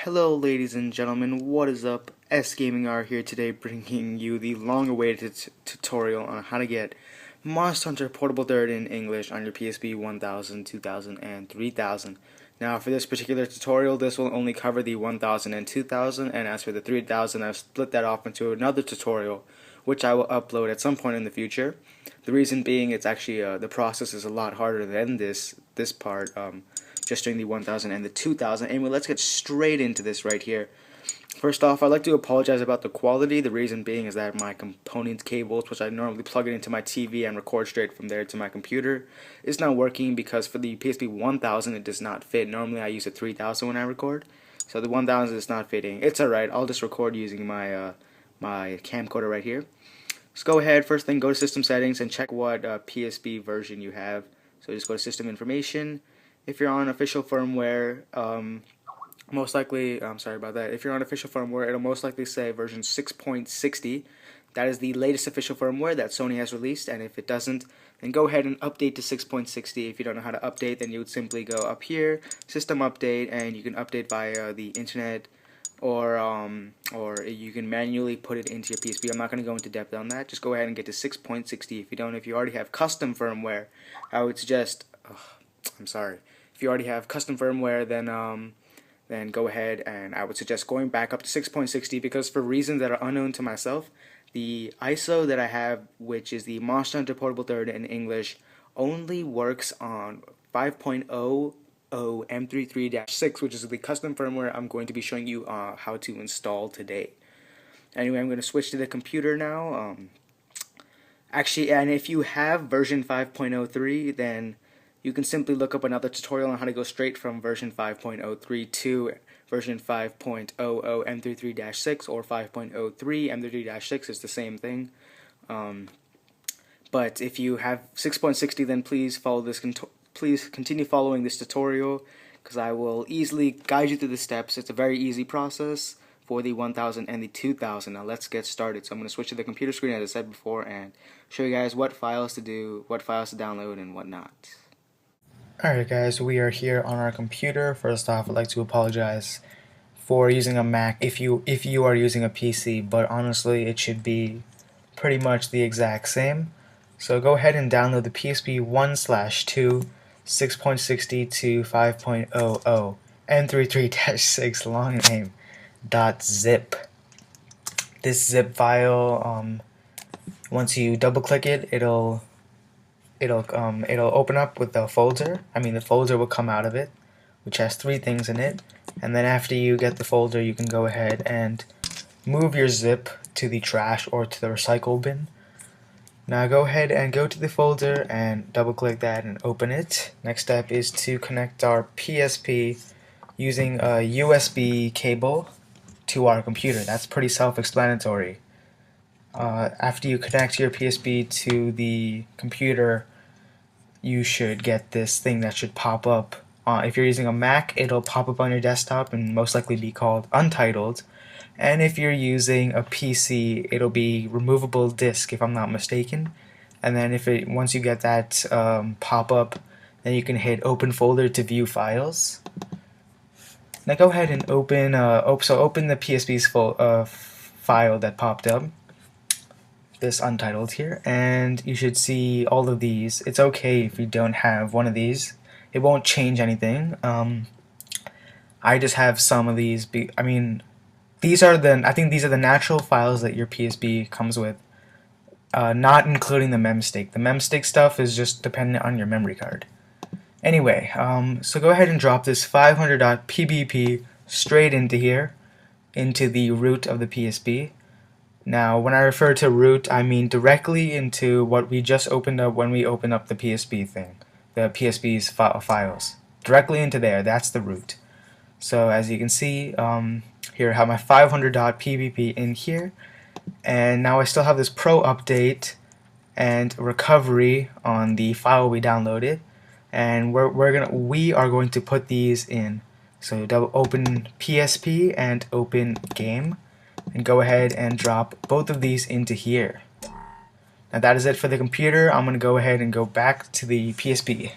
Hello ladies and gentlemen, what is up? SgamingR here today, bringing you the long-awaited tutorial on how to get Monster Hunter Portable Third in English on your PSP 1000, 2000, and 3000. Now for this particular tutorial, this will only cover the 1000 and 2000, and as for the 3000, I've split that off into another tutorial, which I will upload at some point in the future. The reason being, it's actually, the process is a lot harder than this part, just doing the 1000 and the 2000. Anyway, let's get straight into this right here. First off, I'd like to apologize about the quality. The reason being is that my component cables, which I normally plug it into my TV and record straight from there to my computer, is not working because for the PSP 1000 it does not fit. Normally I use a 3000 when I record, so the 1000 is not fitting. It's alright, I'll just record using my my camcorder right here. Let's go ahead, first thing, go to system settings and check what PSP version you have. So just go to system information. If you're on official firmware, most likely, I'm sorry about that, if you're on official firmware, it'll most likely say version 6.60. That is the latest official firmware that Sony has released, and if it doesn't, then go ahead and update to 6.60. If you don't know how to update, then you would simply go up here, system update, and you can update via the internet, or you can manually put it into your PSP. I'm not going to go into depth on that. Just go ahead and get to 6.60. If you already have custom firmware, I would suggest, I'm sorry, if you already have custom firmware, then go ahead, and I would suggest going back up to 6.60 because for reasons that are unknown to myself, the ISO that I have, which is the Monster Hunter Portable Third in English, only works on 5.00 m33-6, which is the custom firmware I'm going to be showing you how to install today. Anyway, I'm going to switch to the computer now. Actually, and if you have version 5.03, then you can simply look up another tutorial on how to go straight from version 5.03 to version 5.00 m33-6 or 5.03 m33-6. It's the same thing. But if you have 6.60, then please follow this. Please continue following this tutorial because I will easily guide you through the steps. It's a very easy process for the 1000 and the 2000. Now let's get started. So I'm going to switch to the computer screen as I said before and show you guys what files to do, what files to download, and whatnot. Alright guys, we are here on our computer. First off, I'd like to apologize for using a Mac if you are using a PC, but honestly it should be pretty much the exact same. So go ahead and download the PSP 1/2 6.60 to 5.00 m33-6 long name .zip. This zip file, once you double click it, it'll open up with the folder. The folder will come out of it, which has 3 things in it. And then after you get the folder, you can go ahead and move your zip to the trash or to the recycle bin. Now go ahead and go to the folder and double click that and open it. Next step is to connect our PSP using a USB cable to our computer. That's pretty self-explanatory. After you connect your PSP to the computer, you should get this thing that should pop up. If you're using a Mac, it'll pop up on your desktop and most likely be called Untitled. And if you're using a PC, it'll be Removable Disk, if I'm not mistaken. And then once you get that pop up, then you can hit Open Folder to view files. Now go ahead and open the PSP's file that popped up, this Untitled here, and you should see all of these. It's okay if you don't have one of these. It won't change anything. I just have some of these. I think these are the natural files that your PSP comes with, not including the memstick. The memstick stuff is just dependent on your memory card. Anyway, so go ahead and drop this 500.pbp straight into here, into the root of the PSP. Now, when I refer to root, I mean directly into what we just opened up when we opened up the PSP thing, the PSP's files. Directly into there, that's the root. So as you can see, here I have my 500.pbp in here, and now I still have this pro update and recovery on the file we downloaded, and we are going to put these in. So open PSP and open game, and go ahead and drop both of these into here. Now that is it for the computer. I'm going to go ahead and go back to the PSP.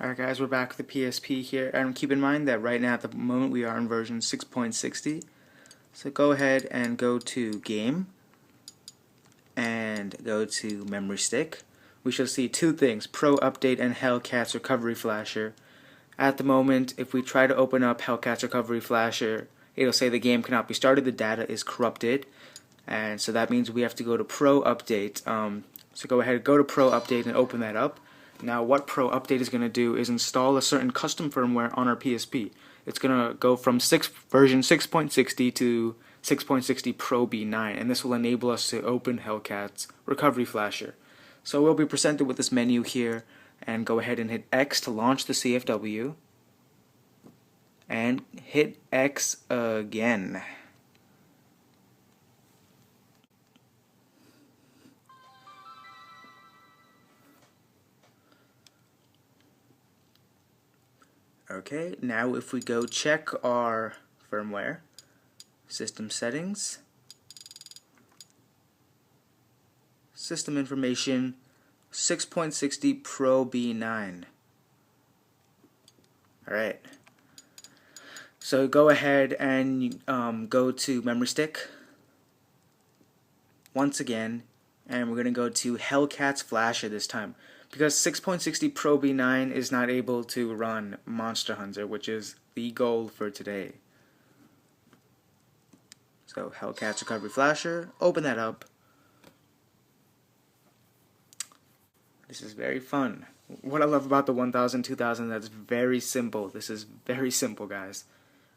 Alright guys, we're back with the PSP here, and keep in mind that right now at the moment we are in version 6.60. So go ahead and go to Game, and go to Memory Stick. We shall see two things, Pro Update and Hellcat's Recovery Flasher. At the moment, if we try to open up Hellcat's Recovery Flasher, it'll say the game cannot be started, the data is corrupted, and so that means we have to go to Pro Update. So go ahead, go to Pro Update and open that up. Now what Pro Update is going to do is install a certain custom firmware on our PSP. It's going to go from version 6.60 to 6.60 Pro B9, and this will enable us to open Hellcat's Recovery Flasher. So we'll be presented with this menu here, and go ahead and hit X to launch the CFW, and hit X again. Okay, now if we go check our firmware, system settings, system information, 6.60 Pro B9. Alright, so go ahead and go to memory stick once again, and we're going to go to Hellcat's Flasher this time, because 6.60 Pro B9 is not able to run Monster Hunter, which is the goal for today. So Hellcat's Recovery Flasher, open that up. This is very fun. What I love about the 1000, 2000, that's very simple. This is very simple, guys.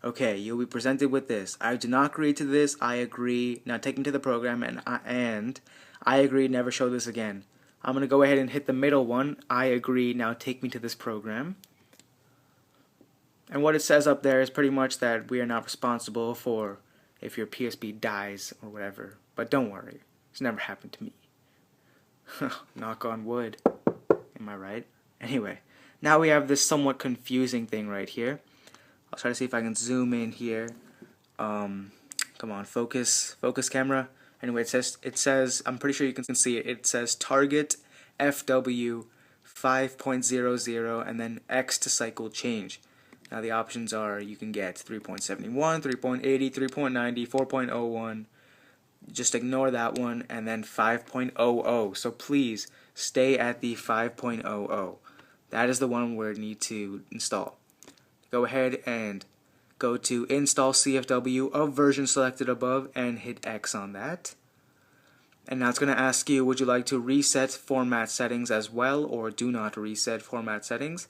Okay, you'll be presented with this. I do not agree to this. I agree. Now take me to the program, and I agree. Never show this again. I'm gonna go ahead and hit the middle one. I agree. Now take me to this program. And what it says up there is pretty much that we are not responsible for if your PSP dies or whatever. But don't worry, it's never happened to me. Knock on wood. Am I right? Anyway, now we have this somewhat confusing thing right here. I'll try to see if I can zoom in here. Come on, focus camera. Anyway, it says, I'm pretty sure you can see it. It says target FW 5.00 and then X to cycle change. Now the options are you can get 3.71, 3.80, 3.90, 4.01. Just ignore that one, and then 5.00. So please stay at the 5.00. That is the one we need to install. Go ahead and go to install CFW of version selected above and hit X on that. And now it's going to ask you, would you like to reset format settings as well, or do not reset format settings?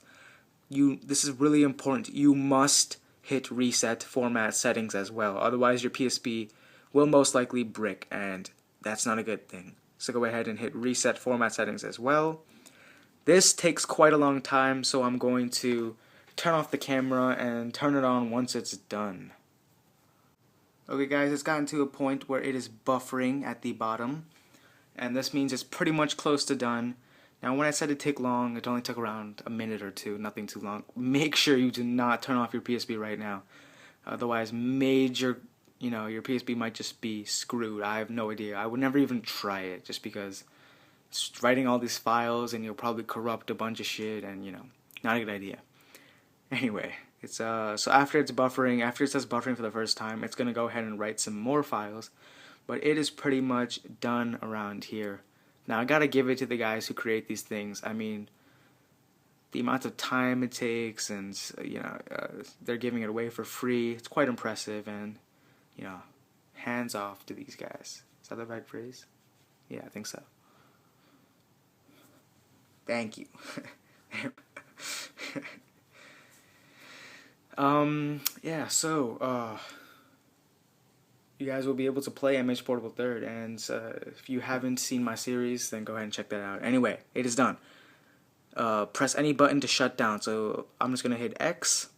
This is really important. You must hit reset format settings as well. Otherwise your PSP will most likely brick, and that's not a good thing. So go ahead and hit reset format settings as well. This takes quite a long time, so I'm going to turn off the camera and turn it on once it's done. Okay guys, it's gotten to a point where it is buffering at the bottom, and this means it's pretty much close to done. Now when I said it take long, it only took around a minute or two, nothing too long. Make sure you do not turn off your PSP right now. Otherwise your PSP might just be screwed. I have no idea. I would never even try it, just because it's writing all these files and you'll probably corrupt a bunch of shit, and not a good idea. Anyway, it's so after it says buffering for the first time, it's gonna go ahead and write some more files, but it is pretty much done around here. Now I gotta give it to the guys who create these things. I mean, the amount of time it takes, and they're giving it away for free. It's quite impressive, and hands off to these guys. Is that the right phrase? Yeah, I think so. Thank you. Yeah, so you guys will be able to play MH3RD, and if you haven't seen my series, then go ahead and check that out. Anyway, it is done. Press any button to shut down. So I'm just gonna hit X.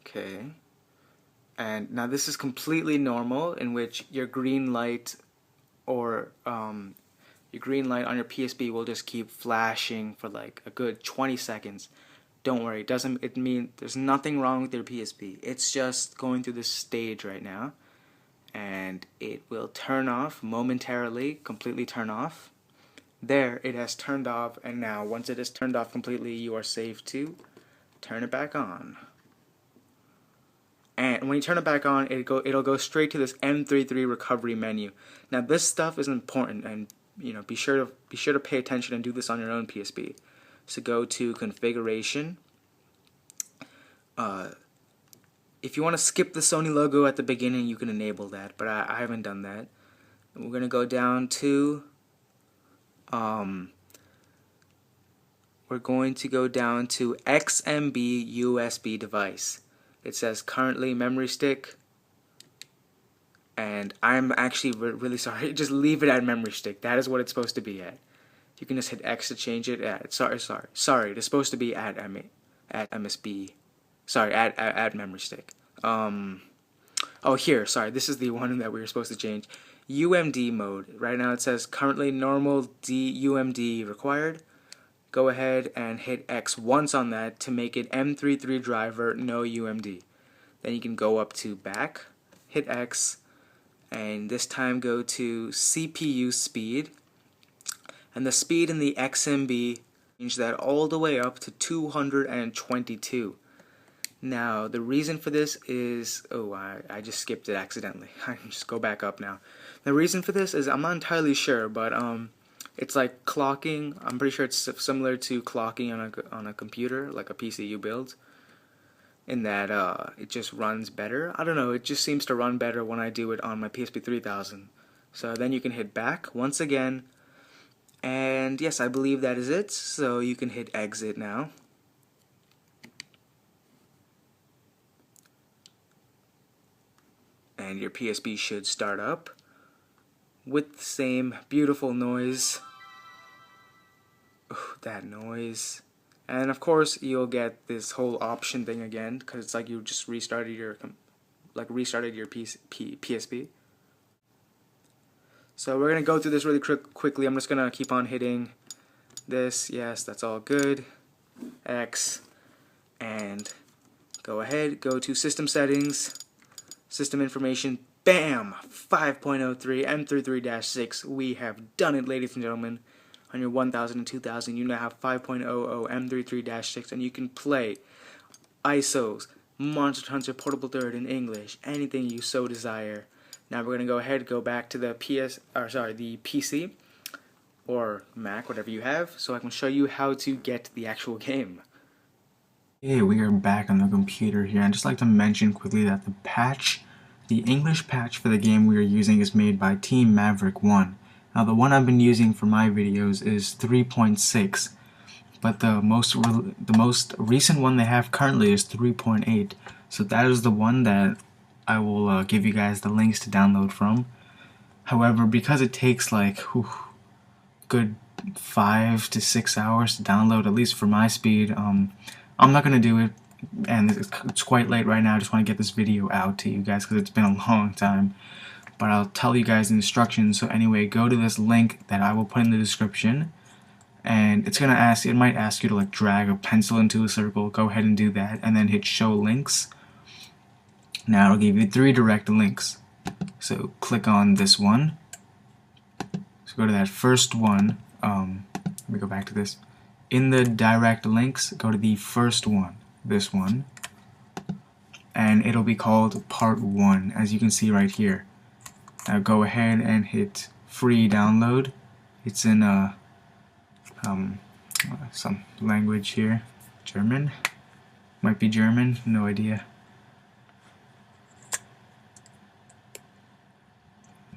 Okay. And now this is completely normal, in which your green light or your green light on your PSP will just keep flashing for like a good 20 seconds. Don't worry, it mean there's nothing wrong with your PSP. It's just going through this stage right now, and it will turn off momentarily, completely turn off. There, it has turned off, and now once it is turned off completely, you are safe to turn it back on. And when you turn it back on, it'll go straight to this M33 recovery menu. Now this stuff is important, and be sure to pay attention and do this on your own PSP. So go to configuration. If you want to skip the Sony logo at the beginning, you can enable that, but I haven't done that. And we're gonna go down to XMB USB device. It says currently memory stick, and I'm actually really sorry. Just leave it at memory stick. That is what it's supposed to be at. You can just hit X to change it. Sorry. It's supposed to be at MSB. Sorry, at memory stick. Oh, here. Sorry, this is the one that we were supposed to change. UMD mode. Right now it says currently normal UMD required. Go ahead and hit X once on that to make it M33 driver, no UMD. Then you can go up to back, hit X, and this time go to CPU speed. And the speed in the XMB, change that all the way up to 222. Now, the reason for this is, I just skipped it accidentally. I can just go back up now. The reason for this is, I'm not entirely sure, but it's like clocking. I'm pretty sure it's similar to clocking on a computer, like a PC you build, in that it just runs better. I don't know, it just seems to run better when I do it on my PSP 3000. So then you can hit back once again, and yes, I believe that is it. So you can hit exit now. And your PSP should start up with the same beautiful noise. Ooh, that noise. And of course you'll get this whole option thing again, because it's like you just restarted your PSP. So we're gonna go through this really quickly. I'm just gonna keep on hitting this. Yes, that's all good. X, and go ahead, go to system settings, system information. Bam! 5.03 m33-6. We have done it, ladies and gentlemen. On your 1000 and 2000, you now have 5.00 m33-6, and you can play ISOs, Monster Hunter Portable Third in English, anything you so desire. Now we're gonna go ahead, go back to the the PC or Mac, whatever you have, so I can show you how to get the actual game. Hey, we are back on the computer here. I'd just like to mention quickly that the English patch for the game we are using is made by Team Maverick 1. Now the one I've been using for my videos is 3.6, but the most recent one they have currently is 3.8. So that is the one that I will give you guys the links to download from. However, because it takes like good 5 to 6 hours to download, at least for my speed, I'm not gonna do it. And it's quite late right now. I just want to get this video out to you guys because it's been a long time. But I'll tell you guys the instructions. So anyway, go to this link that I will put in the description, and it might ask you to like drag a pencil into a circle. Go ahead and do that, and then hit show links. Now it'll give you 3 direct links. So click on this one. So go to that first one. Let me go back to this. In the direct links, go to the first one. This one, and it'll be called part 1, as you can see right here. Now go ahead and hit free download. It's in some language here, German, might be German, no idea.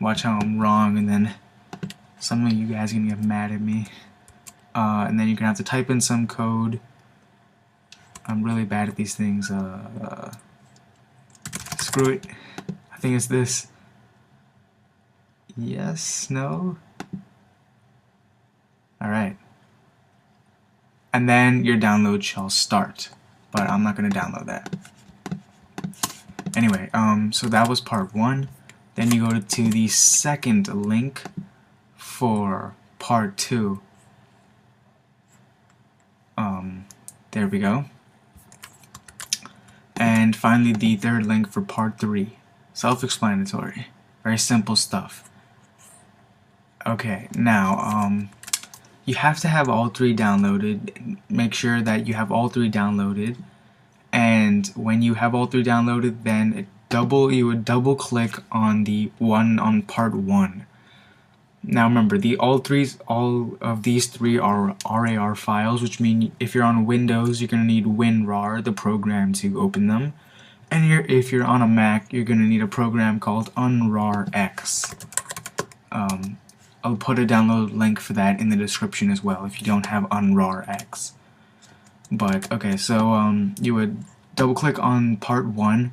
Watch how I'm wrong, and then some of you guys are gonna get mad at me. And then you're gonna have to type in some code. I'm really bad at these things. Screw it. I think it's this. Yes, no. Alright. And then your download shall start. But I'm not gonna download that. Anyway, so that was part 1. Then you go to the second link for part 2. There we go. And finally the third link for part 3. Self-explanatory. Very simple stuff. Okay, now you have to have all three downloaded. Make sure that you have all three downloaded, and when you have all three downloaded, then you would double click on the one on part 1. Now remember, all of these three are RAR files, which mean if you're on Windows, you're gonna need WinRAR, the program, to open them, and if you're on a Mac, you're gonna need a program called UnRARX. I'll put a download link for that in the description as well if you don't have UnRARX. But okay, so you would double click on part 1.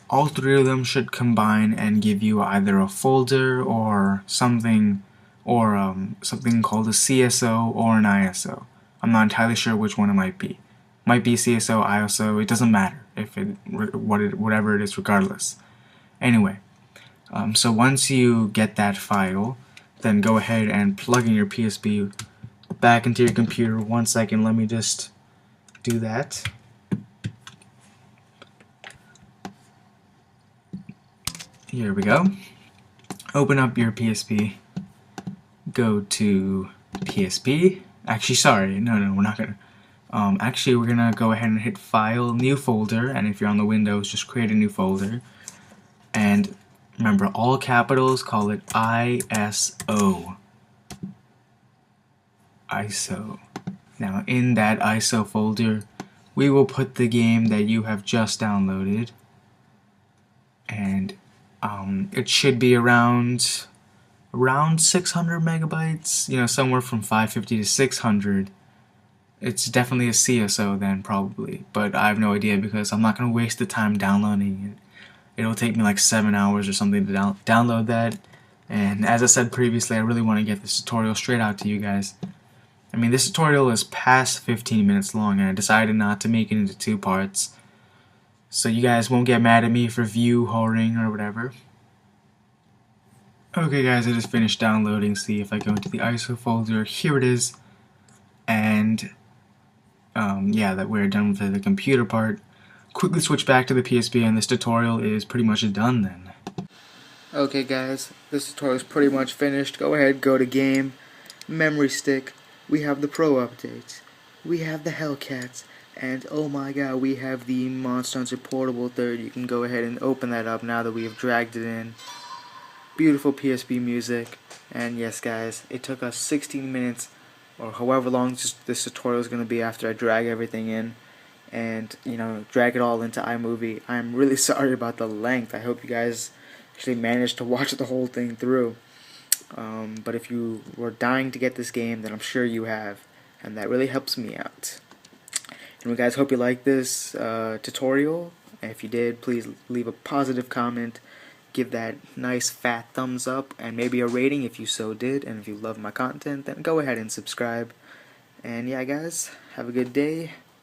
All three of them should combine and give you either a folder or something called a CSO or an ISO. I'm not entirely sure which one it might be. Might be CSO, ISO, it doesn't matter whatever it is, regardless. Anyway, so once you get that file, then go ahead and plug in your PSP back into your computer. 1 second, let me just do that. Here we go. Open up your PSP. Go to PSP. Actually, sorry, no, we're not gonna. Actually, we're gonna go ahead and hit File, New Folder, and if you're on the Windows, just create a new folder. And remember, all capitals, call it ISO. ISO. Now, in that ISO folder, we will put the game that you have just downloaded, and it should be around 600 megabytes, you know, somewhere from 550 to 600. It's definitely a CSO then, probably, but I have no idea because I'm not going to waste the time downloading it. It'll take me like 7 hours or something to download that, and as I said previously, I really want to get this tutorial straight out to you guys. I mean, this tutorial is past 15 minutes long, and I decided not to make it into 2 parts, so you guys won't get mad at me for view whoring or whatever. Okay guys, I just finished downloading. See if I go into the ISO folder, here it is, and yeah, that we're done with the computer part. Quickly switch back to the PSP and this tutorial is pretty much done then. Okay guys, this tutorial is pretty much finished. Go ahead, go to game, memory stick, we have the Pro updates, we have the Hellcats, and oh my god, we have the Monster Hunter Portable 3rd. You can go ahead and open that up now that we have dragged it in. Beautiful PSP music, and yes guys, it took us 16 minutes or however long this tutorial is going to be after I drag everything in and, you know, drag it all into iMovie. I'm really sorry about the length. I hope you guys actually managed to watch the whole thing through. But if you were dying to get this game, then I'm sure you have, and that really helps me out. And guys, hope you liked this tutorial. And if you did, please leave a positive comment, give that nice fat thumbs up, and maybe a rating if you so did. And if you love my content, then go ahead and subscribe. And yeah guys, have a good day.